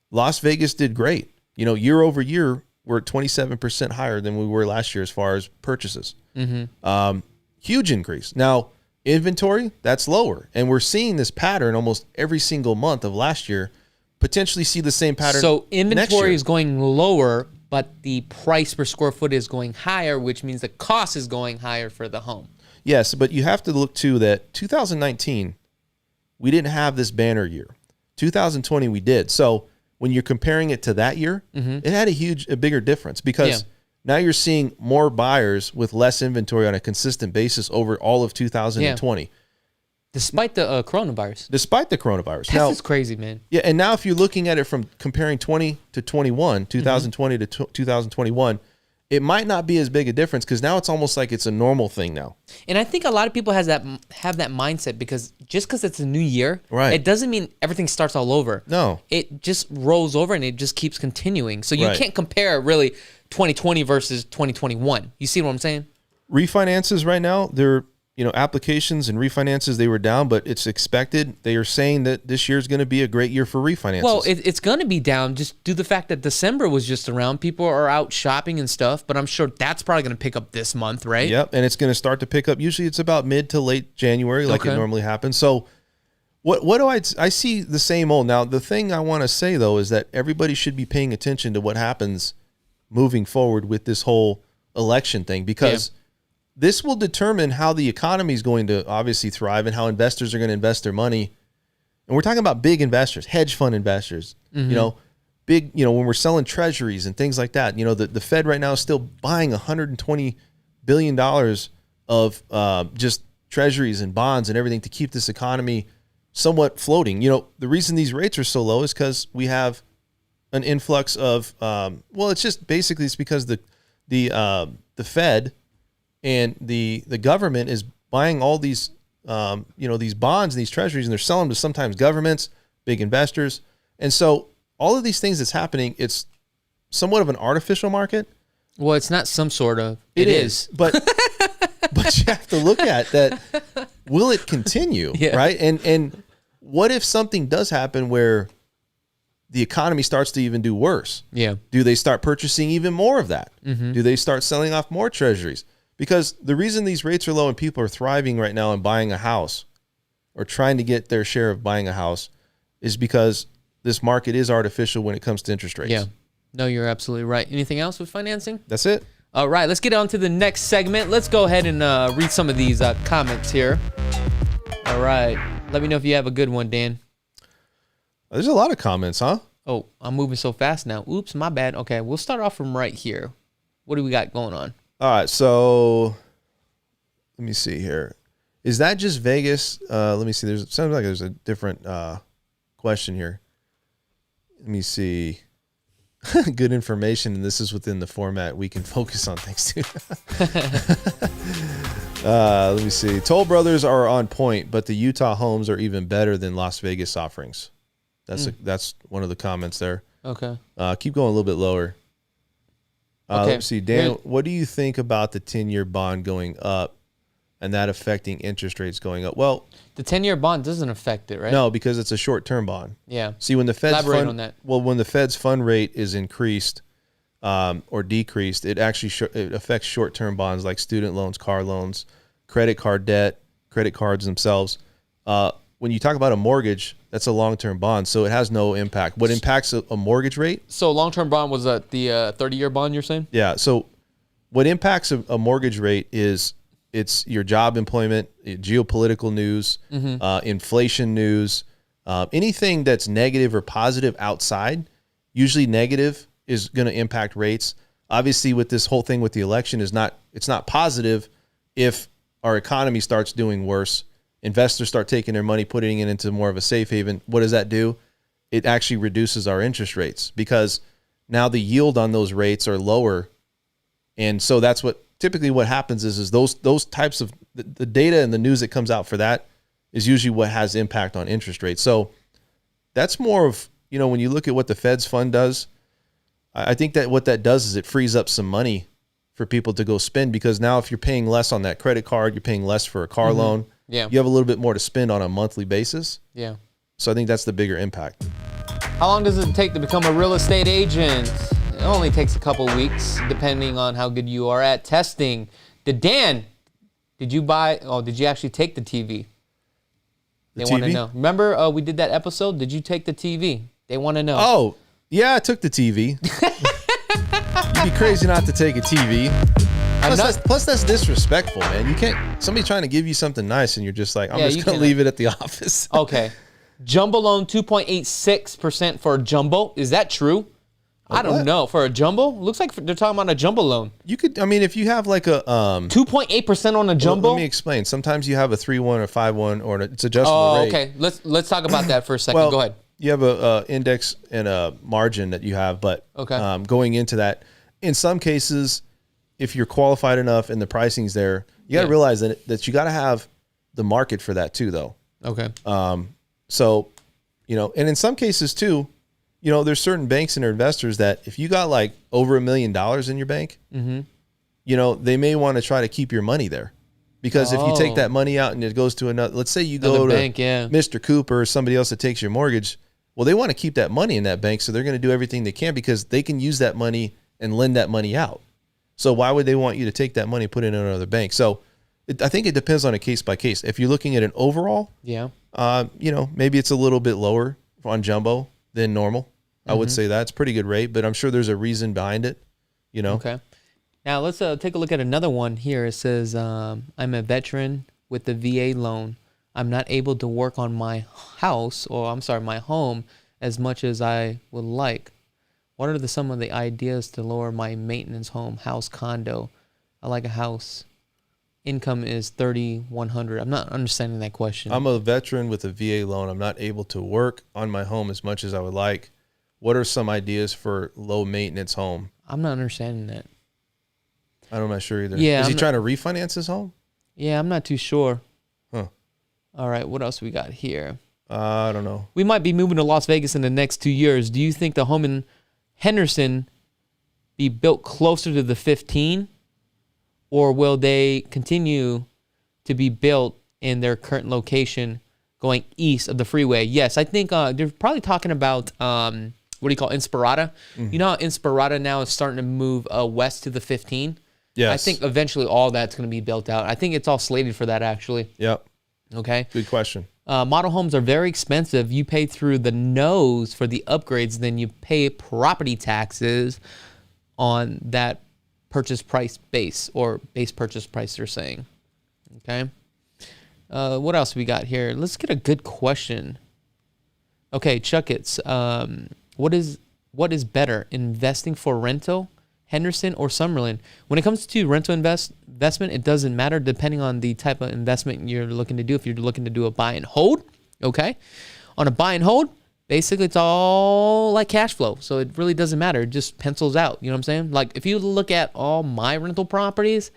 Speaker 2: Las Vegas did great. Year over year, we're at 27% higher than we were last year as far as purchases. Mm-hmm. Huge increase. Now, inventory, that's lower. And we're seeing this pattern almost every single month of last year, potentially see the same pattern.
Speaker 1: So inventory is going lower, but the price per square foot is going higher, which means the cost is going higher for the home.
Speaker 2: Yes, but you have to look too that 2019, we didn't have this banner year. 2020, we did. So when you're comparing it to that year, it had a bigger difference because now you're seeing more buyers with less inventory on a consistent basis over all of 2020.
Speaker 1: Despite the coronavirus.
Speaker 2: That's
Speaker 1: crazy, man.
Speaker 2: Yeah, and now if you're looking at it from comparing 20 to 21, 2020 to 2021, it might not be as big a difference because now it's almost like it's a normal thing now.
Speaker 1: And I think a lot of people have that mindset because just because it's a new year,
Speaker 2: right,
Speaker 1: it doesn't mean everything starts all over.
Speaker 2: No.
Speaker 1: It just rolls over and it just keeps continuing. So you can't compare really 2020 versus 2021. You see what I'm saying?
Speaker 2: Refinances right now, they're applications and refinances, they were down, but it's expected. They are saying that this year is going to be a great year for refinances.
Speaker 1: Well, it's going to be down just due to the fact that December was just around. People are out shopping and stuff, but I'm sure that's probably going to pick up this month, right?
Speaker 2: Yep, and it's going to start to pick up. Usually it's about mid to late January like it normally happens. So what do I see the same old. Now, the thing I want to say, though, is that everybody should be paying attention to what happens moving forward with this whole election thing because this will determine how the economy is going to obviously thrive and how investors are going to invest their money. And we're talking about big investors, hedge fund investors, big, when we're selling treasuries and things like that. The Fed right now is still buying $120 billion of just treasuries and bonds and everything to keep this economy somewhat floating. The reason these rates are so low is because we have an influx of, it's because the Fed and the government is buying all these, these bonds and these treasuries, and they're selling them to sometimes governments, big investors. And so all of these things that's happening, it's somewhat of an artificial market.
Speaker 1: Well, it's not some sort of.
Speaker 2: It is. But you have to look at that. Will it continue? Right? And what if something does happen where the economy starts to even do worse?
Speaker 1: Yeah.
Speaker 2: Do they start purchasing even more of that? Mm-hmm. Do they start selling off more treasuries? Because the reason these rates are low and people are thriving right now and buying a house or trying to get their share of buying a house is because this market is artificial when it comes to interest rates.
Speaker 1: Yeah. No, you're absolutely right. Anything else with financing?
Speaker 2: That's it.
Speaker 1: All right, let's get on to the next segment. Let's go ahead and read some of these comments here. All right. Let me know if you have a good one, Dan.
Speaker 2: There's a lot of comments, huh?
Speaker 1: Oh, I'm moving so fast now. Oops, my bad. Okay, we'll start off from right here. What do we got going on?
Speaker 2: All right, so let me see here. Is that just Vegas? Let me see. Sounds like there's a different question here. Let me see. Good information, and this is within the format we can focus on things too. Let me see. Toll Brothers are on point, but the Utah homes are even better than Las Vegas offerings. That's one of the comments there.
Speaker 1: Okay.
Speaker 2: Keep going a little bit lower.
Speaker 1: Okay.
Speaker 2: Let me see. Dan, what do you think about the 10-year bond going up and that affecting interest rates going up? Well,
Speaker 1: the 10-year bond doesn't affect it, right?
Speaker 2: no, because it's a short-term bond.
Speaker 1: Yeah.
Speaker 2: See, when the Fed's
Speaker 1: Elaborate on that.
Speaker 2: Well, when the Fed's fund rate is increased or decreased, it actually it affects short-term bonds like student loans, car loans, credit card debt, credit cards themselves. When you talk about a mortgage, that's a long-term bond, so it has no impact. What impacts a mortgage rate?
Speaker 1: So long-term bond was the 30-year bond you're saying?
Speaker 2: Yeah. So what impacts a mortgage rate is it's your job employment, geopolitical news, inflation news, anything that's negative or positive outside. Usually negative is going to impact rates. Obviously, with this whole thing with the election, it's not positive if our economy starts doing worse. Investors start taking their money, putting it into more of a safe haven. What does that do? It actually reduces our interest rates because now the yield on those rates are lower. And so that's what typically what happens is those types of the data and the news that comes out for that is usually what has impact on interest rates. So that's more of, when you look at what the Fed's fund does, I think that what that does is it frees up some money for people to go spend, because now if you're paying less on that credit card, you're paying less for a car loan.
Speaker 1: Yeah.
Speaker 2: You have a little bit more to spend on a monthly basis.
Speaker 1: Yeah.
Speaker 2: So I think that's the bigger impact.
Speaker 1: How long does it take to become a real estate agent? It only takes a couple weeks, depending on how good you are at testing. Did you actually take the TV? They want to know. Remember we did that episode? Did you take the TV? They want to know.
Speaker 2: Oh, yeah, I took the TV. You'd be crazy not to take a TV. Plus, that's disrespectful, man. You can't. Somebody's trying to give you something nice, and you're just like, I'm just gonna leave it at the office.
Speaker 1: Okay, jumbo loan 2.86% for a jumbo. Is that true? I don't know. For a jumbo, looks like they're talking about a jumbo loan.
Speaker 2: You could. I mean, if you have like a
Speaker 1: 2.8% on a jumbo.
Speaker 2: Let me explain. Sometimes you have a 3.1 or 5.1, or it's adjustable rate.
Speaker 1: Okay. Let's talk about that for a second. Go ahead.
Speaker 2: You have a index and a margin that you have, but going into that, in some cases, if you're qualified enough and the pricing's there, you got to realize that you got to have the market for that too, though.
Speaker 1: Okay.
Speaker 2: So, and in some cases too, there's certain banks and their investors that if you got like over $1 million in your bank, they may want to try to keep your money there, because if you take that money out and it goes to another, let's say you go to
Speaker 1: bank,
Speaker 2: Mr. Cooper or somebody else that takes your mortgage. Well, they want to keep that money in that bank, so they're going to do everything they can because they can use that money and lend that money out. So why would they want you to take that money and put it in another bank? So I think it depends on a case by case. If you're looking at an overall, maybe it's a little bit lower on jumbo than normal. I would say that's a pretty good rate, but I'm sure there's a reason behind it.
Speaker 1: Okay. Now let's take a look at another one here. It says, I'm a veteran with the VA loan. I'm not able to work on my my home as much as I would like. What are some of the ideas to lower my maintenance house, condo? I like a house. Income is $3,100. I'm not understanding that question.
Speaker 2: I'm a veteran with a VA loan. I'm not able to work on my home as much as I would like. What are some ideas for low maintenance home?
Speaker 1: I'm not understanding that.
Speaker 2: I'm not sure either.
Speaker 1: Yeah,
Speaker 2: Is he trying to refinance his home?
Speaker 1: Yeah, I'm not too sure.
Speaker 2: Huh.
Speaker 1: All right, what else we got here?
Speaker 2: I don't know.
Speaker 1: We might be moving to Las Vegas in the next 2 years. Do you think the home in Henderson be built closer to the 15, or will they continue to be built in their current location going east of the freeway? Yes, I think they're probably talking about what do you call Inspirada? Mm-hmm. You know how Inspirada now is starting to move west to the 15?
Speaker 2: Yes.
Speaker 1: I think eventually all that's going to be built out. I think it's all slated for that, actually.
Speaker 2: Yep.
Speaker 1: Okay.
Speaker 2: Good question.
Speaker 1: Model homes are very expensive. You pay through the nose for the upgrades, then you pay property taxes on that purchase price base, or base purchase price, they're saying. Okay. What else we got here? Let's get a good question. Okay, Chakits. What is better, investing for rental, Henderson or SUMMERLIN? When it comes to rental investment, it doesn't matter depending on the type of investment you're looking to do. If you're looking to do a buy and hold, okay? On a buy and hold, basically it's all like cash flow. So it really doesn't matter. It just pencils out. You know what I'm saying? Like if you look at all my rental properties,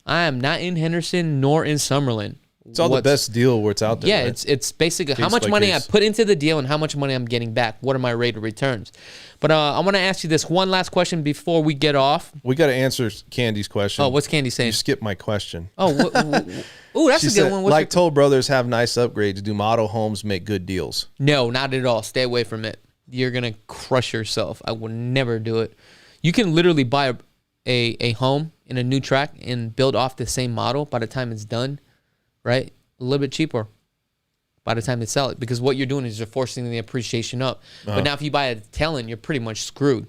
Speaker 1: I am not in Henderson nor in SUMMERLIN.
Speaker 2: It's all the best deal where it's out there.
Speaker 1: Yeah,
Speaker 2: right?
Speaker 1: it's basically
Speaker 2: Case
Speaker 1: how much
Speaker 2: by
Speaker 1: money
Speaker 2: case.
Speaker 1: I put into the deal and how much money I'm getting back. What are my rate of returns? But I want to ask you this one last question before we get off.
Speaker 2: We got to answer Candy's question.
Speaker 1: Oh, what's Candy saying?
Speaker 2: You skipped my question.
Speaker 1: Oh, ooh, that's
Speaker 2: She
Speaker 1: a good
Speaker 2: said,
Speaker 1: one. What's
Speaker 2: like Toll Brothers have nice upgrades. Do model homes make good deals?
Speaker 1: No, not at all. Stay away from it. You're gonna crush yourself. I would never do it. You can literally buy a home in a new track and build off the same model by the time it's done, right? A little bit cheaper by the time they sell it, because what you're doing is you're forcing the appreciation up. But now if you buy a tail end, you're pretty much screwed.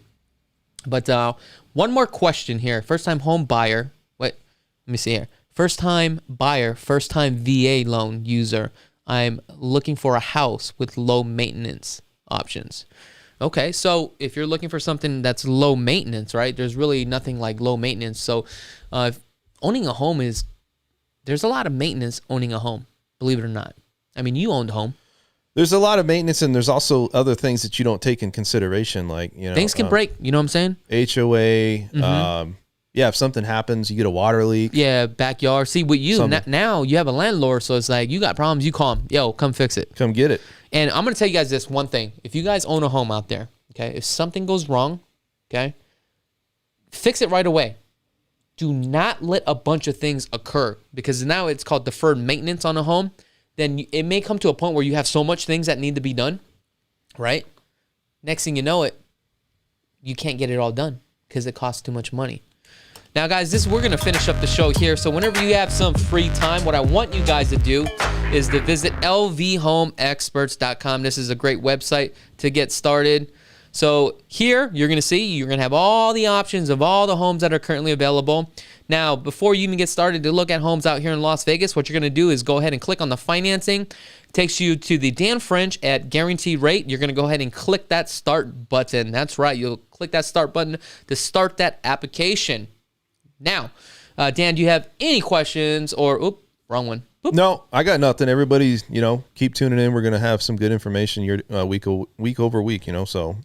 Speaker 1: But one more question here. First time home buyer. Wait, let me see here. First time buyer, first time VA loan user. I'm looking for a house with low maintenance options. Okay, so if you're looking for something that's low maintenance, right? There's really nothing like low maintenance. So owning a home there's a lot of maintenance owning a home, believe it or not. I mean, you owned a home.
Speaker 2: There's a lot of maintenance, and there's also other things that you don't take in consideration, like
Speaker 1: Things can break. You know what I'm saying?
Speaker 2: HOA. Yeah, if something happens, you get a water leak.
Speaker 1: Yeah, backyard. See, with you now, you have a landlord, so it's like you got problems, you call him. Yo, come fix it.
Speaker 2: Come get it.
Speaker 1: And I'm gonna tell you guys this one thing: if you guys own a home out there, okay, if something goes wrong, okay, fix it right away. Do not let a bunch of things occur, because now it's called deferred maintenance on a home. Then it may come to a point where you have so much things that need to be done, right? Next thing you know it, you can't get it all done because it costs too much money. Now, guys, we're going to finish up the show here. So whenever you have some free time, what I want you guys to do is to visit lvhomeexperts.com. This is a great website to get started. So here, you're going to have all the options of all the homes that are currently available. Now, before you even get started to look at homes out here in Las Vegas, what you're going to do is go ahead and click on the financing. It takes you to the Dan French at guaranteed rate. You're going to go ahead and click that start button. That's right. You'll click that start button to start that application. Now, Dan, do you have any questions or, wrong one. Oop.
Speaker 2: No, I got nothing. Everybody's, keep tuning in. We're going to have some good information year, week over week, so.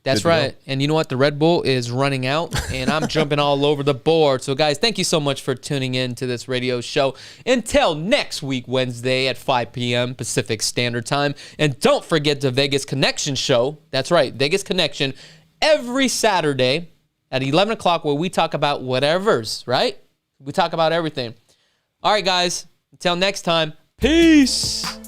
Speaker 1: That's right. And you know what? The Red Bull is running out, and I'm jumping all over the board. So, guys, thank you so much for tuning in to this radio show. Until next week, Wednesday at 5 p.m. Pacific Standard Time. And don't forget the Vegas Connection show. That's right, Vegas Connection, every Saturday at 11 o'clock, where we talk about whatever's, right? We talk about everything. All right, guys. Until next time, peace.